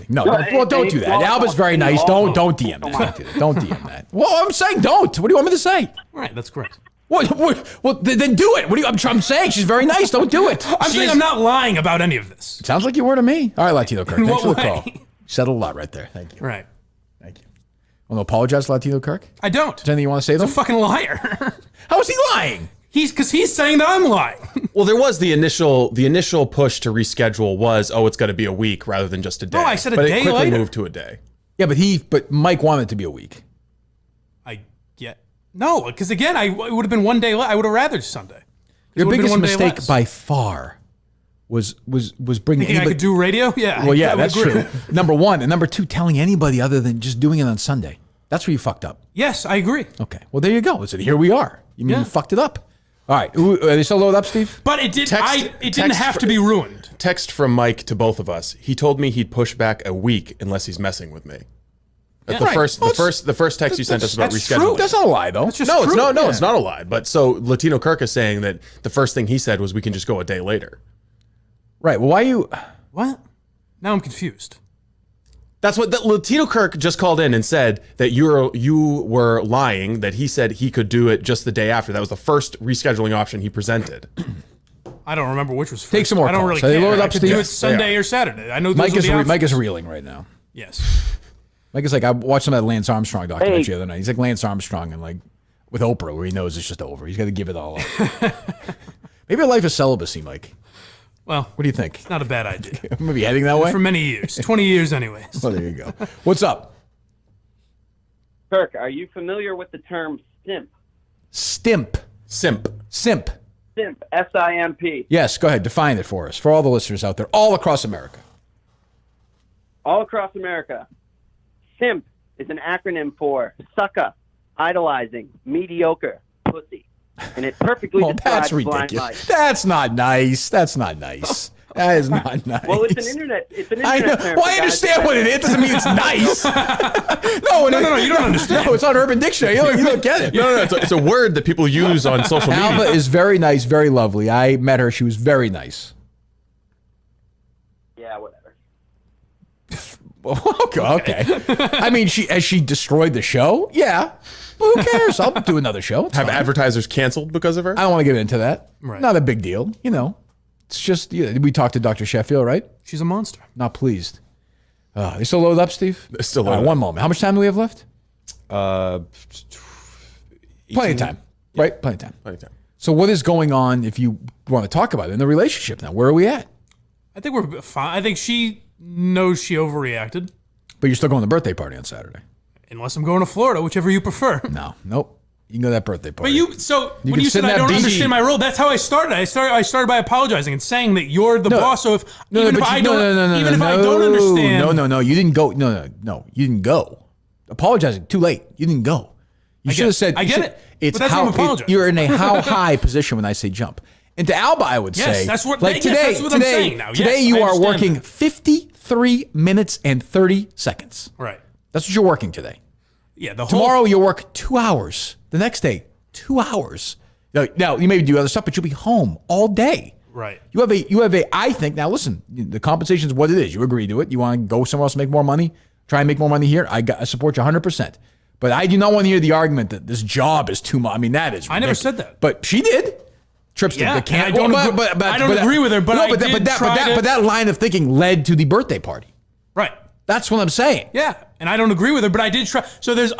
No, don't do that. Alba's very nice. Don't DM that. Don't DM that. Well, I'm saying don't. What do you want me to say? All right, that's correct. Well, then do it. I'm saying she's very nice. Don't do it. I'm saying I'm not lying about any of this. It sounds like you were to me. All right, Latino Kirk. Thanks for the call. You settled a lot right there. Thank you. Right. Want to apologize to Latino Kirk? I don't. Is there anything you want to say though? He's a fucking liar. How is he lying? Because he's saying that I'm lying. Well, there was the initial push to reschedule was, it's going to be a week rather than just a day. No, I said a but day it quickly later. moved to a day. Yeah, but Mike wanted it to be a week. No, because again, it would have been one day. I would have rather Sunday. Your biggest mistake by far was bringing Thinking I could do radio. Yeah. Well, yeah, I that's agree. true. Number one, and number two, telling anybody other than just doing it on Sunday. That's where you fucked up. Yes, I agree. Okay. Well, there you go. So here we are. You mean Yeah. you fucked it up? All right. Are they still loaded up, Steve? But it didn't have to be ruined. Text from Mike to both of us. He told me he'd push back a week unless he's messing with me. That's the first text you sent us about that's rescheduling. true. That's not a lie, though. It's just No, true. it's not a lie. But so Latino Kirk is saying that the first thing he said was we can just go a day later. Right. Well, why you? What? Now I'm confused. That's what Latino Kirk just called in and said that you were lying, that he said he could do it just the day after. That was the first rescheduling option he presented. I don't remember which was first. Take some more I don't calls. really So they care. loaded I up, could Steve? do it Yes, Sunday or Saturday. I know those are the options. Mike is reeling right now. Yes. Mike is like, I watched some of that Lance Armstrong documentary the other night. He's like Lance Armstrong and like with Oprah, where he knows it's just over. He's got to give it all up. Maybe a life of celibacy, Mike. Well, what do you think? Not a bad idea. I'm gonna be heading that way for many years, 20 years, anyways. Well, there you go. What's up, Kirk? Are you familiar with the term simp? Simp. Simp. Simp. Simp. S-I-M-P. Yes. Go ahead. Define it for us, for all the listeners out there, all across America. All across America. SIMP is an acronym for sucker, idolizing, mediocre, pussy. And it perfectly describes that's blind ridiculous. life. That's not nice. That's not nice. That is not nice. Well, it's an internet I know. term. Well, I understand what it is. It doesn't mean it's nice. No, you don't understand. No, it's on Urban Dictionary. You don't get it. No. It's a word that people use on social media. Alba is very nice, very lovely. I met her. She was very nice. Yeah, whatever. Okay. I mean, has she destroyed the show? Yeah. Well, who cares? I'll do another show. It's Have fine. advertisers canceled because of her? I don't want to get into that. Right. Not a big deal. It's just, we talked to Dr. Sheffield, right? She's a monster. Not pleased. They still loaded up, Steve? They're still All right, loaded one moment. How much time do we have left? 18, Plenty of time. Yeah. Right? Plenty of time. Plenty of time. So what is going on, if you want to talk about it, in the relationship now? Where are we at? I think we're fine. I think she knows she overreacted. But you're still going to the birthday party on Saturday. Unless I'm going to Florida, whichever you prefer. No. Nope. You can go to that birthday party. But when can you sit said in I that don't BG. understand my role, that's how I started. I started by apologizing and saying that you're the boss. So if I don't understand, No. You didn't go. No. You didn't go. Apologizing. Too late. You didn't go. You should have said. I get it. It's But that's how what I'm apologizing. you're in a how high position when I say jump. And to Alba, I would say, that's what- like yes, today, that's what I'm saying now. today Yes, you I are understand working that. 53 minutes and 30 seconds. right? That's what you're working today. Yeah. The Tomorrow you'll work 2 hours. The next day, 2 hours. Now you may do other stuff, but you'll be home all day. Right. You have a. I think now. Listen, the compensation is what it is. You agree to it. You want to go somewhere else and make more money. Try and make more money here. I support you 100%. But I do not want to hear the argument that this job is too much. I mean, that is ridiculous. I never said that. But she did. Trips to the camp. I don't agree with her, but that line of thinking led to the birthday party. Right. That's what I'm saying. Yeah, and I don't agree with her, but I did try. So there's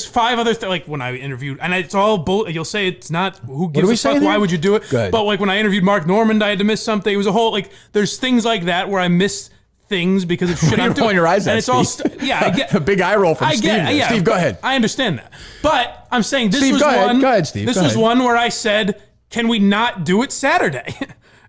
5 other things, like when I interviewed, and it's all bull. You'll say it's not. Who gives a fuck? Why would you do it? Good. But like when I interviewed Mark Normand, I had to miss something. It was a whole there's things like that where I missed things because of shit I'm doing. Point your eyes at, and it's all Steve. I get a big eye roll from Steve. Yeah, Steve, go ahead. I understand that, but I'm saying this Steve, was go ahead. one. Go ahead, Steve. This Go was ahead. one where I said, "Can we not do it Saturday?"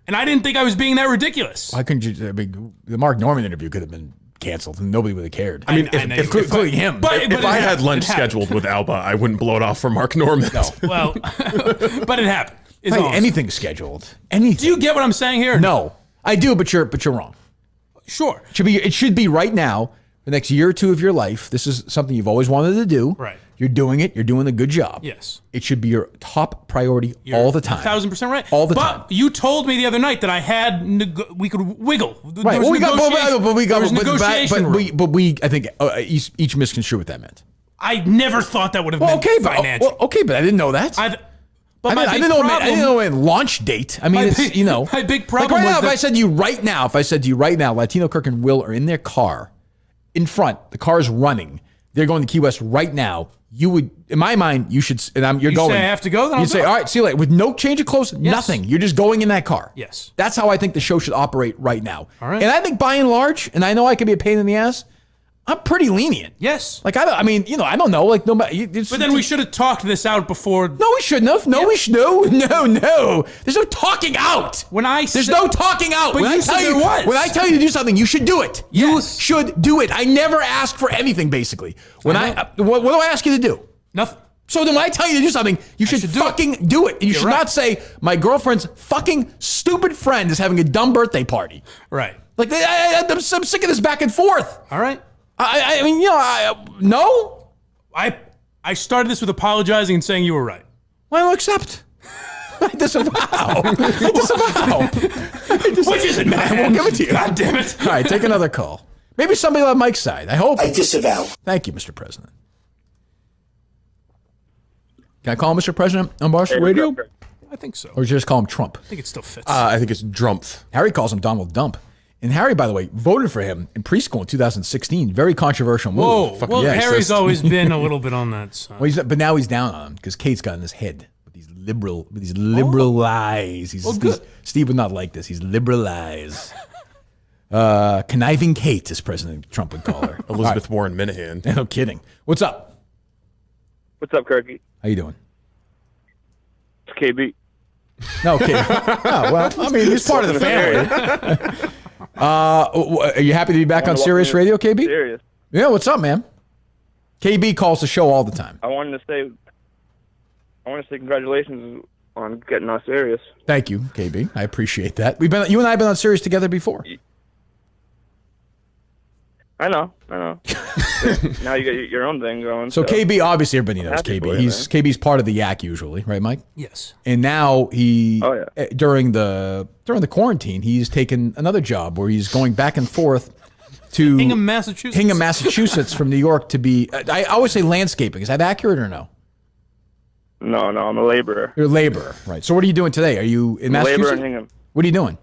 And I didn't think I was being that ridiculous. Why couldn't you? I mean, the Mark Norman interview could have been canceled and nobody would have cared. I mean, including him. If I had lunch scheduled with Alba, I wouldn't blow it off for Mark Norman. No. Well, but it happened. Anything scheduled. Anything. Do you get what I'm saying here? No, I do, but you're wrong. Sure. It should be right now, the next year or two of your life. This is something you've always wanted to do. Right. You're doing it. You're doing a good job. Yes. It should be your top priority all the time. 1,000% right. All the but time. you told me the other night that I had we could wiggle. Right. Well, negotiation room. But we I think each misconstrued what that meant. I never thought that would have meant financial. But I didn't know that. I didn't know it launch date. I mean, my big problem like right was now, that if I said to you right now, Latino Kirk and Will are in their car, in front, the car is running. they're going to Key West right now, you would, in my mind, you should, and you're going. You say I have to go? Then you say, all right, see you later. With no change of clothes, nothing. You're just going in that car. Yes. That's how I think the show should operate right now. All right. And I think by and large, and I know I can be a pain in the ass, I'm pretty lenient. Yes. Like, I mean, I don't know. Like, no matter. But then we should have talked this out before. No, we shouldn't have. No, we should. No. There's no talking out. There's no talking out. But when you said there was. When I tell you to do something, you should do it. Yes. You should do it. I never ask for anything, basically. What do I ask you to do? Nothing. So then when I tell you to do something, you should fucking do it. And you should not say, my girlfriend's fucking stupid friend is having a dumb birthday party. Right. Like, I'm sick of this back and forth. All right. I mean, no. I started this with apologizing and saying you were right. Well, I will accept. I disavow. Which is it, man? I won't give it to you. God damn it. All right, take another call. Maybe somebody will have Mike's side. I hope. I disavow. Thank you, Mr. President. Can I call him Mr. President on Barstool Radio? I think so. Or just call him Trump? I think it still fits. I think it's Drumpf. Harry calls him Donald Dump. And Harry, by the way, voted for him in preschool in 2016. Very controversial move. Whoa. Well, Harry's always been a little bit on that side. Well, but now he's down on him because Kate's got in his head with these liberal lies. Steve would not like this. He's liberal lies. Conniving Kate, as President Trump would call her. Elizabeth Warren Minihane. No kidding. What's up? What's up, Kirky? How you doing? It's KB. No, okay. Oh, well, I mean, he's part of the family. Are you happy to be back on Sirius Radio, KB? Serious. Yeah, what's up, man? KB calls the show all the time. I wanted to say congratulations on getting on Sirius. Thank you, KB. I appreciate that. You and I have been on Sirius together before. I know. Now you got your own thing going. So KB, obviously everybody knows KB. KB's part of the Yak usually, right, Mike? Yes. And now during the quarantine, he's taken another job where he's going back and forth to Hingham, Massachusetts from New York to be. I always say landscaping. Is that accurate or no? No, I'm a laborer. You're a laborer, right? So what are you doing today? Are you in Massachusetts? Laborer in Hingham. What are you doing?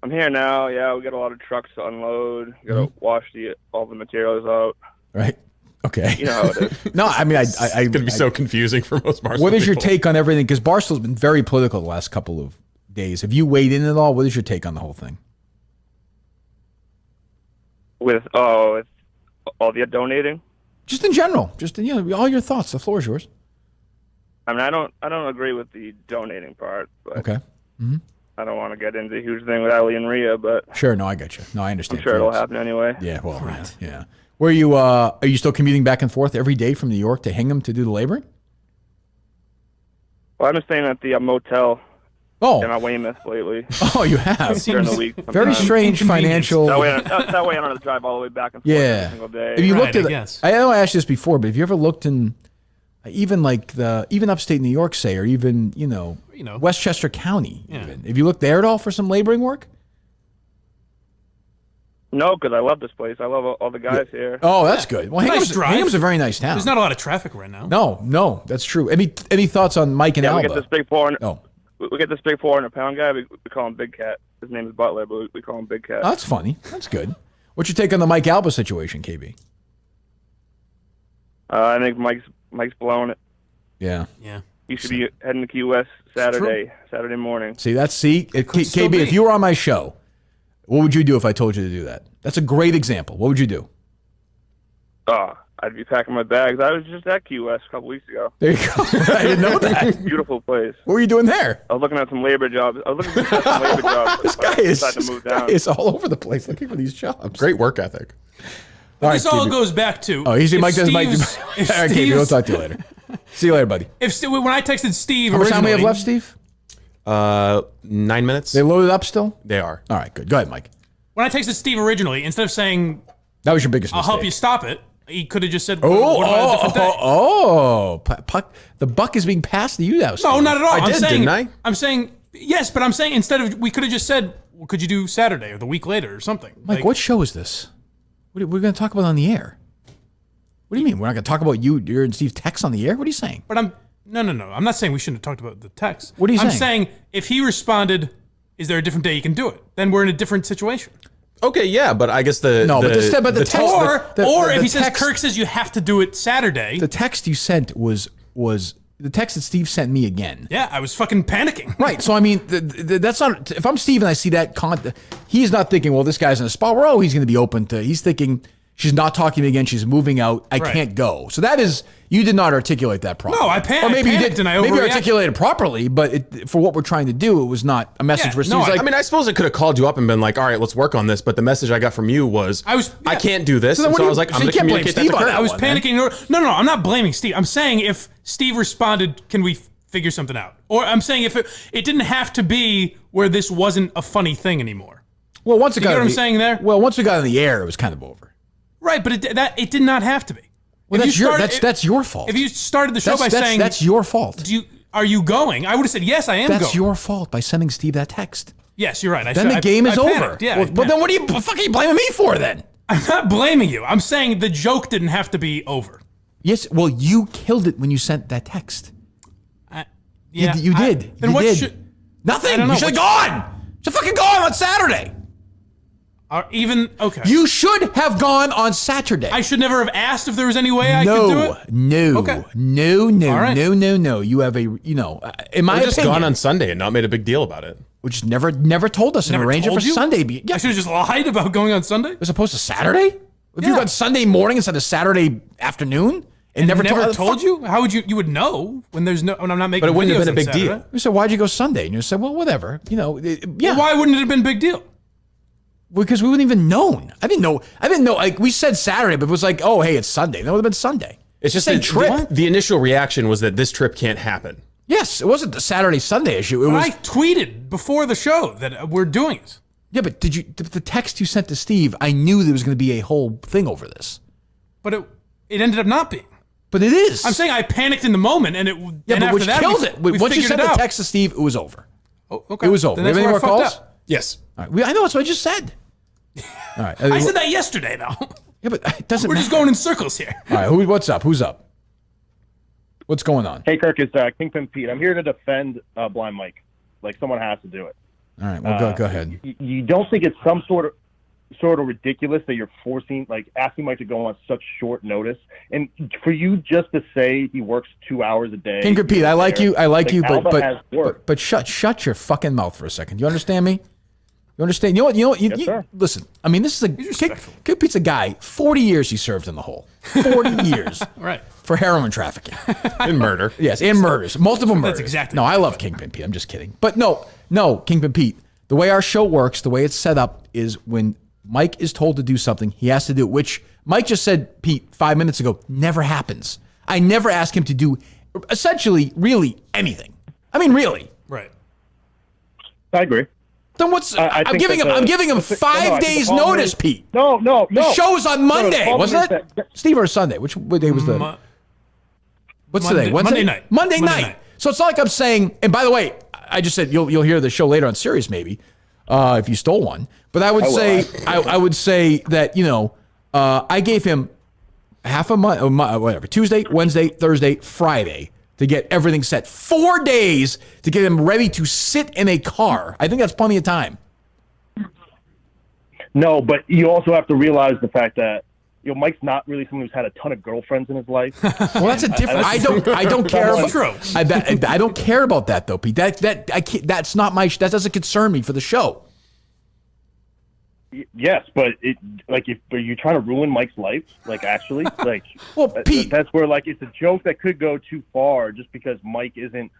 I'm here now. Yeah, we got a lot of trucks to unload. We got to wash all the materials out. Right. Okay. You know how it is. No, I mean, it's going to be so confusing for most Barstool What is your people. take on everything? Because Barstool's been very political the last couple of days. Have you weighed in at all? What is your take on the whole thing? With all the donating? Just in general. Just all your thoughts. The floor is yours. I mean, I don't agree with the donating part. But okay. Mm-hmm. I don't want to get into a huge thing with Ellie and Rhea, but sure, no, I got you. No, I understand. I'm sure it'll happen anyway. Yeah, well, right. Yeah. Where are you still commuting back and forth every day from New York to Hingham to do the laboring? Well, I've been staying at the motel in Weymouth lately. Oh, you have? During the week. Very strange financial. That way I don't have to drive all the way back and forth every single day. Have you looked at I know I asked you this before, but have you ever looked in even upstate New York, say, or even Westchester County, even have you looked there at all for some laboring work? No, because I love this place. I love all the guys here. Oh, that's good. Well, Hingham's a very nice town. There's not a lot of traffic right now. No, that's true. Any thoughts on Mike and Alba? We get this big 400-pound guy. We call him Big Cat. His name is Butler, but we call him Big Cat. Oh, that's funny. That's good. What's your take on the Mike Alba situation, KB? I think Mike's blowing it. Yeah. You should be heading to Key West Saturday morning. See, KB, if you were on my show, what would you do if I told you to do that? That's a great example. What would you do? I'd be packing my bags. I was just at Key West a couple weeks ago. There you go. I didn't know that. Beautiful place. What were you doing there? I was looking at some labor jobs. This guy is all over the place looking for these jobs. Great work ethic. This all goes back to. Oh, Mike does Mike. All right, KB, we'll talk to you later. See you later, buddy. When I texted Steve, how much time we have left, Steve? 9 minutes. They loaded up still? They are. All right, good. Go ahead, Mike. When I texted Steve originally, instead of saying that was your biggest mistake, I'll help you stop it, he could have just said, puck. The buck is being passed to you now, Steve. No, not at all. Didn't I? I'm saying yes, but I'm saying instead of we could have just said, well, could you do Saturday or the week later or something? Mike, what show is this? We're going to talk about on the air. What do you mean? We're not going to talk about your and Steve's text on the air? What are you saying? But No. I'm not saying we shouldn't have talked about the text. What are you saying? I'm saying if he responded, is there a different day you can do it? Then we're in a different situation. Okay, yeah, but I guess the if he says Kirk says you have to do it Saturday. The text you sent was the text that Steve sent me again. Yeah, I was fucking panicking. Right. So I mean, that's not. If I'm Steve and I see that he's not thinking, well, this guy's in a spot where he's going to be open to. He's thinking she's not talking to me again. She's moving out. I can't go. So that is, you did not articulate that properly. No, I panicked. Or maybe you did. And I maybe articulated properly, but for what we're trying to do, it was not a message. Yeah, I mean, I suppose I could have called you up and been like, all right, let's work on this. But the message I got from you was, I can't do this. So I was like, I'm going to communicate that to Kirk. I was panicking. No, I'm not blaming Steve. I'm saying if Steve responded, can we figure something out? Or I'm saying if it didn't have to be where this wasn't a funny thing anymore. Well, once it got, you know what I'm saying there? Well, once we got in the air, it was kind of over. Right, but it did not have to be. Well, that's your fault. If you started the show by saying that's your fault. Are you going? I would have said yes, I am going. That's your fault by sending Steve that text. Yes, you're right. Then the game is over. Panicked. Yeah. Well, then what the fuck are you blaming me for then? I'm not blaming you. I'm saying the joke didn't have to be over. Yes. Well, you killed it when you sent that text. Yeah, you did. Then what should? Nothing. You should have gone. You should have fucking gone on Saturday. Okay. You should have gone on Saturday. I should never have asked if there was any way I could do it? No. Okay. No. Right. No. You have in my opinion. Just gone on Sunday and not made a big deal about it. Which never told us and arranged it for Sunday. I should have just lied about going on Sunday? As opposed to Saturday? If you got Sunday morning instead of Saturday afternoon? And never told you? How would you would know when there's no, when I'm not making videos? But it wouldn't have been a big Saturday. deal. We said, why'd you go Sunday? And you said, well, whatever. Well, why wouldn't it have been a big deal? Because we wouldn't even known. I didn't know. Like, we said Saturday, but it was like, oh, hey, it's Sunday. That would have been Sunday. It's just a trip. The initial reaction was that this trip can't happen. Yes, it wasn't the Saturday-Sunday issue. I tweeted before the show that we're doing it. Yeah, but the text you sent to Steve, I knew there was going to be a whole thing over this. But it ended up not being. But it is. I'm saying I panicked in the moment, and which killed it. Once you sent the text to Steve, it was over. Oh, okay. It was over. Do we have any more calls? Yes. All right. I know, that's what I just said. All right. I said that yesterday, though. Yeah, but it doesn't We're just going in circles here. All right. What's up? Who's up? What's going on? Hey, Kirk, it's Kingpin Pete. I'm here to defend Blind Mike. Like, someone has to do it. All right. Well, go ahead. You don't think it's some sort of ridiculous that you're asking Mike to go on such short notice, and for you just to say he works 2 hours a day. Kingpin Pete, I like you, but shut your fucking mouth for a second. You understand me? You understand? You know what? Yes, listen. I mean, this is Kingpin Pete's a guy. 40 years he served in the hole. 40 years. Right. For heroin trafficking and murder. Yes, and murders, multiple murders. That's exactly. No, I love Kingpin Pete. I'm just kidding. But no, Kingpin Pete. The way our show works, the way it's set up, is when Mike is told to do something, he has to do it, which Mike just said, Pete, 5 minutes ago, never happens. I never ask him to do essentially, really anything. I mean, really. Right. I agree. Then what's I'm giving him 5 days notice, Pete. No. The show's on Monday, wasn't it? Steve, or Sunday? What day was the? What's today? Wednesday? Monday night. So it's not like I'm saying. And by the way, I just said you'll hear the show later on Sirius maybe, if you stole one. But I would say that I gave him half a month, whatever, Tuesday, Wednesday, Thursday, Friday to get everything set. 4 days to get him ready to sit in a car. I think that's plenty of time. No, but you also have to realize the fact that Mike's not really someone who's had a ton of girlfriends in his life. Well, that's a different. I don't care. I don't care about that though, Pete. That's not my. That doesn't concern me for the show. Yes, but if are you trying to ruin Mike's life? Like, actually, well, Pete, that's where it's a joke that could go too far just because Mike isn't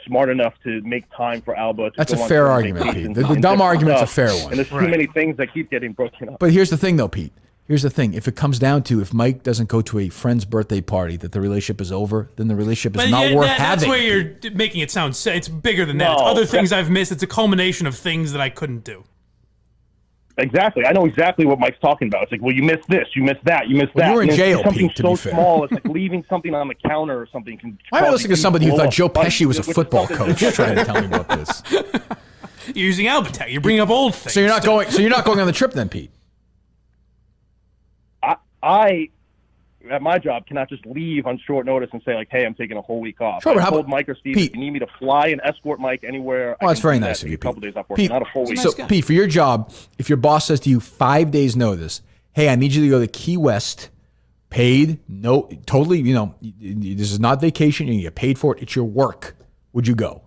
smart enough to make time for Alba. That's a fair argument, Pete. The dumb argument's a fair one. And there's too many things that keep getting broken up. But here's the thing, though, Pete. Here's the thing. If it comes down to if Mike doesn't go to a friend's birthday party, that the relationship is over, then the relationship is not worth having. That's where you're making it sound. It's bigger than that. It's other things I've missed. It's a culmination of things that I couldn't do. Exactly. I know exactly what Mike's talking about. It's like, well, you missed this, you missed that, you missed that. You were in jail, something Pete, to so be fair. Small, it's like leaving something on the counter or something. Why am I listening to somebody who thought Joe Pesci was a football coach trying to tell me about this? You're using Albatech. You're bringing up old things. So you're not going on the trip then, Pete? at my job cannot just leave on short notice and say like, "Hey, I'm taking a whole week off." Sure, I told Mike or Steve, Pete, if you need me to fly and escort Mike anywhere. Well, that's very nice of you, A couple Pete. days off work, not a full week. So, Pete, for your job, if your boss says to you 5 days notice, "Hey, I need you to go to Key West, paid, no, totally, this is not vacation, you get paid for it, it's your work," would you go?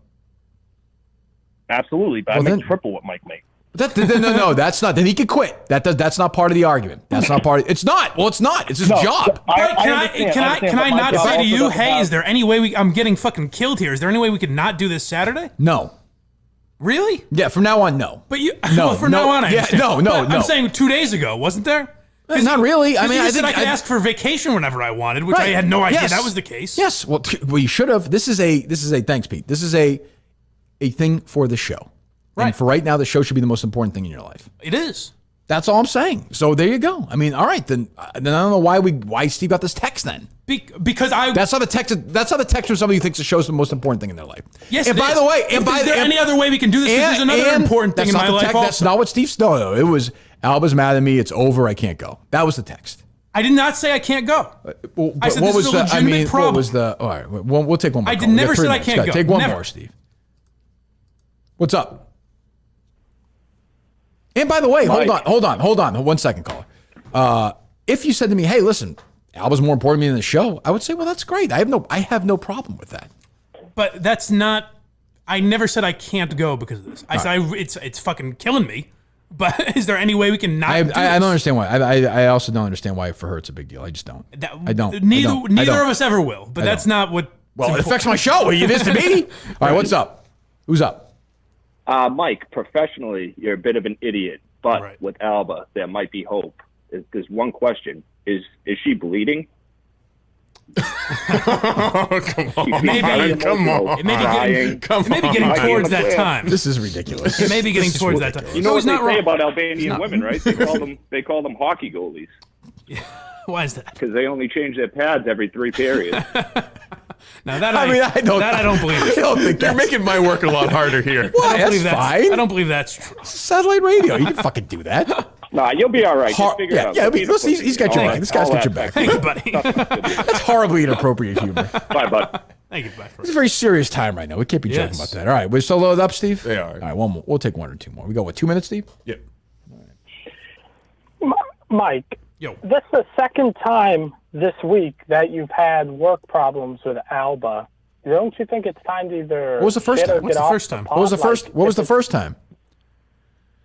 Absolutely, but I make triple what Mike makes. No, that's not. Then he could quit. That's not part of the argument. That's not part of. It's not. Well, it's not. It's his job. Can I not say to you, "Hey, is there any way I'm getting fucking killed here? Is there any way we could not do this Saturday?" No. Really? Yeah. From now on, no. But from now on, I understand. No. I'm saying 2 days ago, wasn't there? Not really. I mean, I think I could ask for vacation whenever I wanted, which I had no idea that was the case. Yes. Well, you should have. This is a. Thanks, Pete. This is a thing for the show. Right. And for right now, the show should be the most important thing in your life. It is. That's all I'm saying. So there you go. I mean, all right, then I don't know why Steve got this text then. Because that's how the text from somebody who thinks the show's the most important thing in their life. Yes. And by the way, is there any other way we can do this? Because there's another important thing in my life. That's not what Steve stole. No, it was Alba's mad at me. It's over. I can't go. That was the text. I did not say I can't go. I said this is a legitimate problem. What was the? All right, we'll take one more. I never said I can't go. Take one more, Steve. What's up? And by the way, hold on. 1 second, caller. If you said to me, "Hey, listen, Alba's more important to me than the show," I would say, "Well, that's great. I have no problem with that." But that's not. I never said I can't go because of this. I said it's fucking killing me. But is there any way we can not? I don't understand why. I also don't understand why for her it's a big deal. I just don't. I don't. Neither of us ever will. But that's not what. Well, it affects my show. It is to me. All right, what's up? Who's up? Mike, professionally, you're a bit of an idiot, but with Alba, there might be hope. There's one question: is she bleeding? Oh, come on! Come on! It may be getting towards that time. This is ridiculous. It may be getting towards that time. You know what they say about Albanian women, right? They call them hockey goalies. Why is that? Because they only change their pads every 3 periods. Now that I don't believe. I don't think you're making my work a lot harder here. Well, that's fine. I don't believe that's true. It's satellite radio. You can fucking do that. Nah, you'll be all right. Just figure it out. Yeah, listen, he's got your back. This guy's got your back. Thank you, buddy. That's horribly inappropriate humor. Bye, bud. Thank you, bud. It's a very serious time right now. We can't be joking about that. All right, we're still loaded up, Steve? They are. All right, one more. We'll take one or two more. We go, 2 minutes, Steve? Yep. Mike, Yo. This is the second time this week that you've had work problems with Alba. Don't you think it's time to either? What was the first time? What's the first time? What was the first? What was the first time?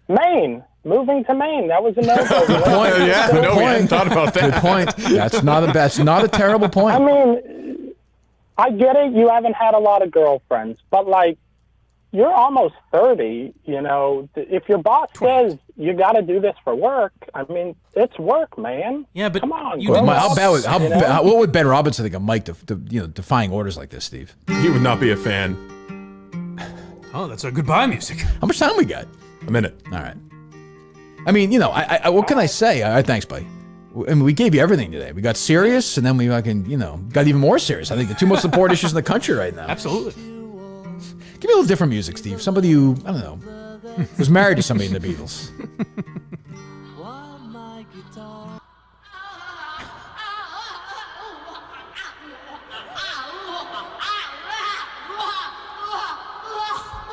Maine. Moving to Maine. That was a no-go. Good point. Yeah, we hadn't thought about that. Good point. That's not a terrible point. I mean, I get it. You haven't had a lot of girlfriends, but like, you're almost 30. You know, if your boss says you got to do this for work, I mean, it's work, man. Yeah, but come on. What would Ben Robinson think of Mike defying orders like this, Steve? He would not be a fan. Oh, that's our goodbye music. How much time we got? A minute. All right. I mean, I what can I say? Thanks, buddy. I mean, we gave you everything today. We got serious, and then we fucking, got even more serious. I think the two most important issues in the country right now. Absolutely. Give me a little different music, Steve. Somebody who, I don't know, was married to somebody in the Beatles.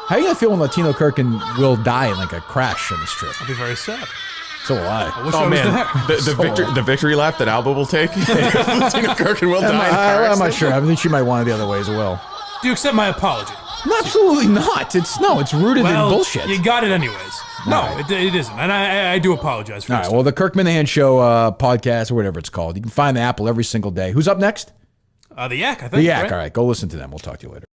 How are you going to feel when Latino Kirk and Will die in like a crash on this trip? I'll be very sad. So will I. Oh, man. The victory lap that Alba will take. Latino Kirk and Will die. I'm not sure. I think she might want it the other way as well. Do you accept my apology? No, absolutely not. It's rooted in bullshit. You got it anyways. No, it isn't. And I do apologize for this. All right, well, the Kirk Minihane Show podcast or whatever it's called. You can find the Apple every single day. Who's up next? The Yak, I think. The Yak, right? all right. Go listen to them. We'll talk to you later.